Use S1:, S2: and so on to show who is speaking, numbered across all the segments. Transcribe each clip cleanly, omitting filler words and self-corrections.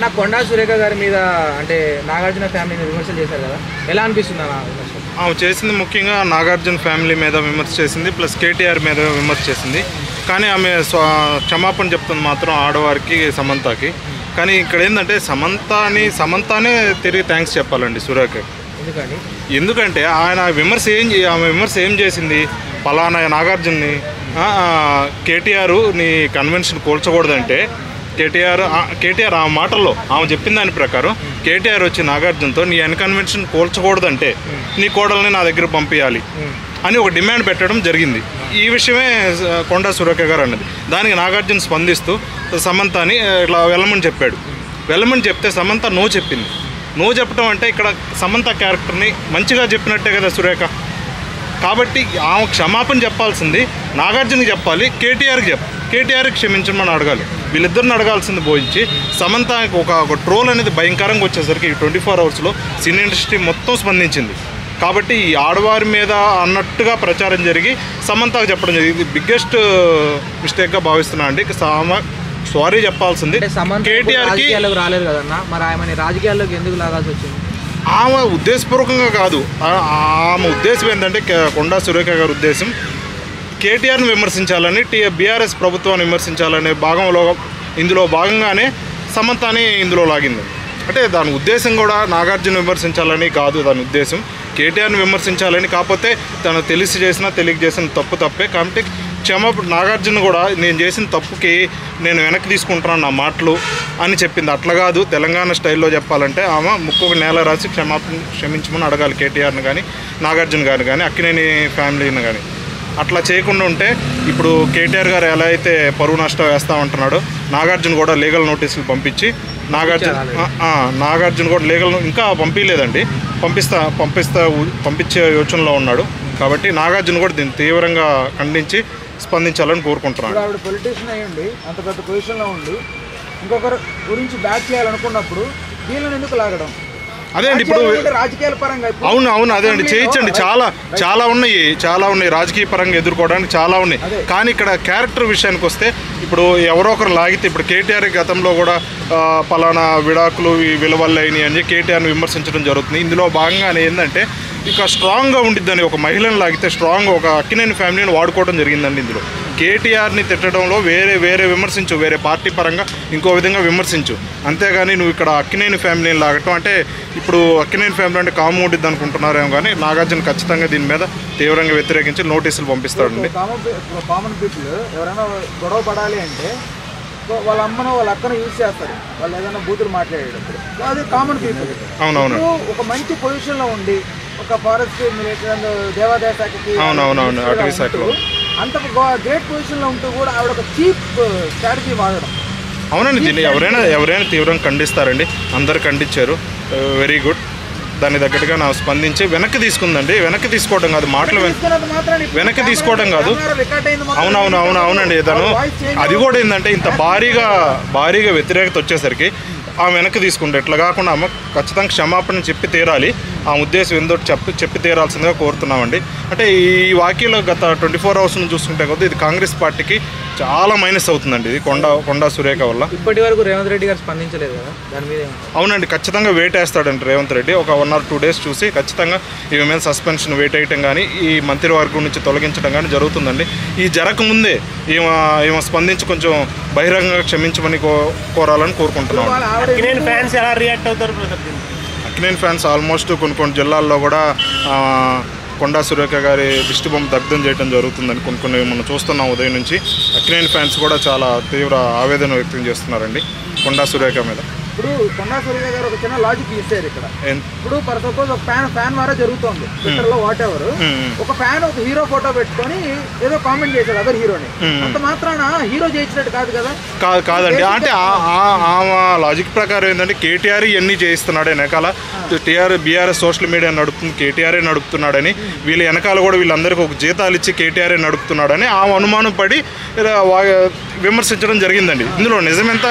S1: అన్న కొండా సురేఖ గారి మీద అంటే నాగార్జున ఫ్యామిలీని విమర్శలు చేశారు కదా, ఎలా అనిపిస్తుంది అన్న విమర్శ?
S2: ఆమె చేసింది ముఖ్యంగా నాగార్జున ఫ్యామిలీ మీద విమర్శ చేసింది, ప్లస్ కేటీఆర్ మీద విమర్శ చేసింది. కానీ ఆమె క్షమాపణ చెప్తుంది మాత్రం ఆడవారికి, సమంతకి. కానీ ఇక్కడ ఏంటంటే సమంతానే తిరిగి థ్యాంక్స్ చెప్పాలండి సురేఖ. ఎందుకంటే ఆమె విమర్శ ఏం చేసింది, పలానా నాగార్జున్ని కేటీఆర్ నీ కన్వెన్షన్ కూల్చకూడదంటే కేటీఆర్ ఆ మాటల్లో ఆమె చెప్పిన దాని ప్రకారం కేటీఆర్ వచ్చి నాగార్జునతో నీ కన్వెన్షన్ కూల్చకూడదంటే నీ కోడల్ని నా దగ్గర పంపించాలి అని ఒక డిమాండ్ పెట్టడం జరిగింది. ఈ విషయమే కొండా సురేఖ గారు అన్నది. దానికి నాగార్జున స్పందిస్తూ సమంతని ఇట్లా వెళ్ళమని చెప్పాడు. వెళ్ళమని చెప్తే సమంత నో చెప్పింది. నో చెప్పడం అంటే ఇక్కడ సమంత క్యారెక్టర్ని మంచిగా చెప్పినట్టే కదా సురేఖ. కాబట్టి ఆమె క్షమాపణ చెప్పాల్సింది నాగార్జునకి చెప్పాలి, కేటీఆర్కి క్షమించమని అడగాలి. వీళ్ళిద్దరిని అడగాల్సింది పోయించి సమంత ఒక ట్రోల్ అనేది భయంకరంగా వచ్చేసరికి 24 అవర్స్లో సినీ ఇండస్ట్రీ మొత్తం స్పందించింది. కాబట్టి ఈ ఆడవారి మీద అన్నట్టుగా ప్రచారం జరిగి సమంతకు చెప్పడం జరిగింది. ఇది బిగ్గెస్ట్ మిస్టేక్గా భావిస్తున్నా అండి. సారీ చెప్పాల్సింది కేటీఆర్కి.
S1: రాలేదు కదన్నా, మరి ఆమె రాజకీయాల్లోకి ఎందుకు లాగాల్సి వచ్చింది?
S2: ఆమె ఉద్దేశపూర్వకంగా కాదు. ఆమె ఉద్దేశం ఏంటంటే కొండా సురేఖ గారి ఉద్దేశం కేటీఆర్ని విమర్శించాలని, బీఆర్ఎస్ ప్రభుత్వాన్ని విమర్శించాలనే ఇందులో భాగంగానే సమంతని ఇందులో లాగింది. అంటే దాని ఉద్దేశం కూడా నాగార్జున విమర్శించాలని కాదు, దాని ఉద్దేశం కేటీఆర్ని విమర్శించాలని. కాకపోతే తను తెలిసి చేసినా తెలియక చేసిన తప్పే. కాబట్టి నాగార్జున కూడా నేను చేసిన తప్పుకి నేను వెనక్కి తీసుకుంటున్నాను నా మాటలు అని చెప్పింది. అట్లా కాదు, తెలంగాణ స్టైల్లో చెప్పాలంటే ఆమె ముక్కుకు నేల రాసి క్షమించమని అడగాలి కేటీఆర్ని కానీ, నాగార్జున గారిని కానీ, అక్కినేని ఫ్యామిలీని కానీ. అట్లా చేయకుండా ఉంటే ఇప్పుడు కేటీఆర్ గారు ఎలా అయితే పరువు నష్టం వేస్తూ ఉంటున్నాడో నాగార్జున కూడా లీగల్ నోటీసులు పంపించి నాగార్జున కూడా లీగల్ ఇంకా పంపించలేదండి, పంపించే యోచనలో ఉన్నాడు. కాబట్టి నాగార్జున కూడా దీన్ని తీవ్రంగా ఖండించి స్పందించాలని కోరుకుంటున్నాను.
S1: ఆవిడ పొలిటీషియన్ అయ్యండి, అంత పెద్ద పొజిషన్లో ఉండి ఇంకొకరు గురించి బ్యాక్ చేయాలనుకున్నప్పుడు వీళ్ళని ఎందుకు లాగడం?
S2: అదే అండి ఇప్పుడు
S1: రాజకీయాల పరంగా.
S2: అవును అదే అండి, చేయించండి. చాలా ఉన్నాయి రాజకీయ పరంగా ఎదుర్కోవడానికి చాలా ఉన్నాయి. కానీ ఇక్కడ క్యారెక్టర్ విషయానికి వస్తే ఇప్పుడు ఎవరో ఒకరు లాగితే, ఇప్పుడు కేటీఆర్ గతంలో కూడా పలానా విడాకులు విలువలు అయినాయి అని కేటీఆర్ని విమర్శించడం జరుగుతుంది. ఇందులో భాగంగానే ఏంటంటే ఇక స్ట్రాంగ్గా ఉండిద్దని ఒక మహిళను లాగితే స్ట్రాంగ్ ఒక అక్కినేని ఫ్యామిలీని వాడుకోవడం జరిగిందండి. ఇందులో కేటీఆర్ని తిట్టడంలో వేరే విమర్శించు, వేరే పార్టీ పరంగా ఇంకో విధంగా విమర్శించు, అంతేగాని నువ్వు ఇక్కడ అక్కినేని ఫ్యామిలీని లాగటం అంటే ఇప్పుడు అక్కినేని ఫ్యామిలీ అంటే కాము ఉండిద్ది అనుకుంటున్నారేమో. కానీ నాగార్జున ఖచ్చితంగా దీని మీద తీవ్రంగా వ్యతిరేకించి నోటీసులు పంపిస్తాడండి.
S1: కామన్ పీపుల్ ఎవరైనా గొడవ పడాలి అంటే వాళ్ళ అమ్మను వాళ్ళ అక్కను యూజ్ చేస్తారు, వాళ్ళు ఏదైనా బూతులు మాట్లాడేటప్పుడు. అది కామన్ పీపుల్.
S2: అవునవును.
S1: ఒక మంచి పొజిషన్లో ఉండి ఒక ఫారెస్ట్ దేవాదాయ శాఖకి
S2: అటవీ శాఖలో
S1: అంత గ్రేట్ పొజిషన్లో ఉంటూ కూడా ఆవిడ ఒక చీప్ స్ట్రాటజీ వాడడం.
S2: అవునండి, దీన్ని ఎవరైనా తీవ్రంగా ఖండిస్తారండి. అందరు ఖండించారు, వెరీ గుడ్. దాని తగ్గట్టుగా నా స్పందించి వెనక్కి తీసుకుందండి. వెనక్కి తీసుకోవడం కాదు, మాటలు వెనక్కి తీసుకోవడం కాదు. అవునండి. తను అది కూడా ఏంటంటే ఇంత భారీగా వ్యతిరేకత వచ్చేసరికి ఆమె వెనక్కి తీసుకుంటే ఎట్లా కాకుండా ఆమె ఖచ్చితంగా క్షమాపణ చెప్పి తీరాలి. ఆ ఉద్దేశం ఏందో చెప్పి తీరాల్సిందిగా కోరుతున్నామండి. అంటే ఈ వాక్యలో గత 24 అవర్స్ నుంచి చూసుకుంటే కదా ఇది కాంగ్రెస్ పార్టీకి చాలా మైనస్ అవుతుందండి. ఇది కొండా సురేఖ వల్ల.
S1: ఇప్పటి వరకు రేవంత్ రెడ్డి గారు స్పందించలేదు కదా దాని మీద?
S2: అవునండి, ఖచ్చితంగా వెయిట్ వేస్తాడండి రేవంత్ రెడ్డి. ఒక 1 or 2 days చూసి ఖచ్చితంగా ఈమె మీద సస్పెన్షన్ వెయిట్ వేయటం కానీ, ఈ మంత్రివర్గం నుంచి తొలగించడం కానీ జరుగుతుందండి. ఈ జరగకముందే ఈమె స్పందించి కొంచెం బహిరంగంగా క్షమించమని కోరాలని కోరుకుంటున్నాం.
S1: అక్కినేని ఫ్యాన్స్ ఎలా రియాక్ట్ అవుతారు?
S2: అక్కినేని ఫ్యాన్స్ ఆల్మోస్ట్ కొన్ని జిల్లాల్లో కూడా కొండా సురేఖ గారి దిష్టిబొమ్మ దగ్ధం చేయడం జరుగుతుందని కొన్ని మనం చూస్తున్నాం ఉదయం నుంచి. అక్కినేని ఫ్యాన్స్ కూడా చాలా తీవ్ర ఆవేదన వ్యక్తం చేస్తున్నారండి కొండా సురేఖ మీద.
S1: ఇప్పుడు కొండా సురేఖ గారు ఒక చిన్న లాజిక్ ఇస్తారు ఇక్కడ. ఇప్పుడు ఫర్ సపోజ్ ఒక ఫ్యాన్ వారా జరుగుతుంది ట్విట్టర్ లో, వాట్ ఎవర్, ఒక ఫ్యాన్ ఒక హీరో ఫోటో పెట్టుకొని ఏదో కామెంట్ చేశాడు అదర్ హీరోని, అంత మాత్రాన హీరో చేయించినట్టు కాదు కదా?
S2: కాదండి. అంటే ఆ లాజిక్ ప్రకారం ఏంటంటే కేటీఆర్ ఇవన్నీ చేయిస్తున్నాడు వెనకాల. బీఆర్ఎస్ సోషల్ మీడియా నడుపుతుంది, కేటీఆర్ఏ నడుపుతున్నాడని, వీళ్ళ వెనకాల కూడా వీళ్ళందరికీ ఒక జీతాలు ఇచ్చి కేటీఆర్ఏ నడుపుతున్నాడని ఆ అనుమానం పడి విమర్శించడం జరిగిందండి. ఇందులో నిజమెంత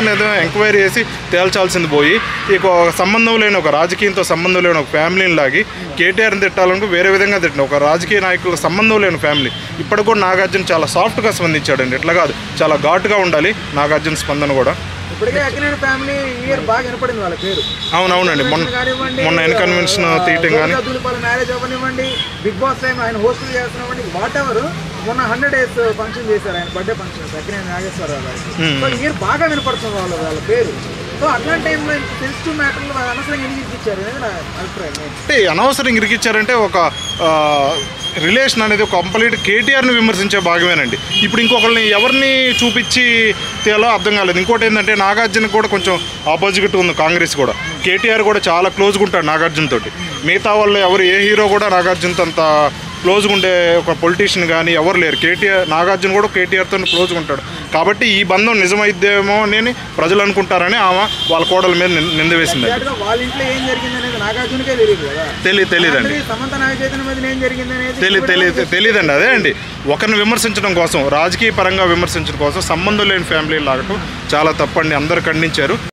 S2: ఎంక్వైరీ చేసి తేల్చాల్సింది పోయి ఇక సంబంధం లేని ఒక రాజకీయంతో సంబంధం లేని ఒక ఫ్యామిలీని లాగి కేటీఆర్ని తిట్టాలనుకో వేరే విధంగా తిట్టిన ఒక రాజకీయ నాయకులకు సంబంధం లేని ఫ్యామిలీ. ఇప్పటికి కూడా నాగార్జున చాలా సాఫ్ట్గా స్పందించాడండి. ఇట్లా కాదు, చాలా ఘాటుగా ఉండాలి నాగార్జున స్పందన కూడా.
S1: ఇప్పటికే అక్కినేని ఫ్యామిలీ ఇయర్ బాగా వినపడింది వాళ్ళ పేరు.
S2: అవునవునండి, మొన్న కన్వెన్షన్ తీయటం కానీ
S1: మ్యారేజ్ అవ్వనివ్వండి, బిగ్ బాస్ టైం ఆయన హోస్టులు చేస్తున్నామండి, వాట్ ఎవర్. మొన్న 100 days ఫంక్షన్ చేశారు, ఆయన బర్త్డే ఫంక్షన్ అక్కినేని నాగేశ్వరరావు గారికి. సో ఇయర్ బాగా వినపడుతుంది వాళ్ళ పేరు. సో అట్లాంటి టైంలో సెన్సిటివ్ మ్యాటర్లు అనవసరంగా ఎందుకు ఇరికిచ్చారు అనేది నా అభిప్రాయం.
S2: అంటే అనవసరంగా ఇరికిచ్చారంటే ఒక రిలేషన్ అనేది ఒక కంప్లీట్ కేటీఆర్ని విమర్శించే భాగమేనండి. ఇప్పుడు ఇంకొకరిని ఎవరిని చూపించి తేలో అర్థం కాలేదు. ఇంకోటి ఏంటంటే నాగార్జున కూడా కొంచెం ఆపోజిట్ ఉంది కాంగ్రెస్ కూడా. కేటీఆర్ కూడా చాలా క్లోజ్గా ఉంటాడు నాగార్జున తోటి. మిగతా వాళ్ళు ఎవరు ఏ హీరో కూడా నాగార్జునతో అంత క్లోజ్గా ఉండే ఒక పొలిటీషియన్ కానీ ఎవరు లేరు. నాగార్జున కూడా కేటీఆర్తో క్లోజ్గా ఉంటాడు. కాబట్టి ఈ బంధం నిజమైద్దేమో అని ప్రజలు అనుకుంటారని ఆమె వాళ్ళ కోడల మీద నింద వేసింది.
S1: వాళ్ళ ఇంట్లో ఏం జరిగింది అనేది నాగార్జునకే తెలియదు కదా.
S2: తెలియదండి,
S1: సమంత నాగచైతన్య మీద ఏం జరిగింది అనేది
S2: తెలియదండి. అదే అండి, ఒకరిని విమర్శించడం కోసం, రాజకీయ పరంగా విమర్శించడం కోసం సంబంధం లేని ఫ్యామిలీ లాగటం చాలా తప్పండి. అందరూ ఖండించారు.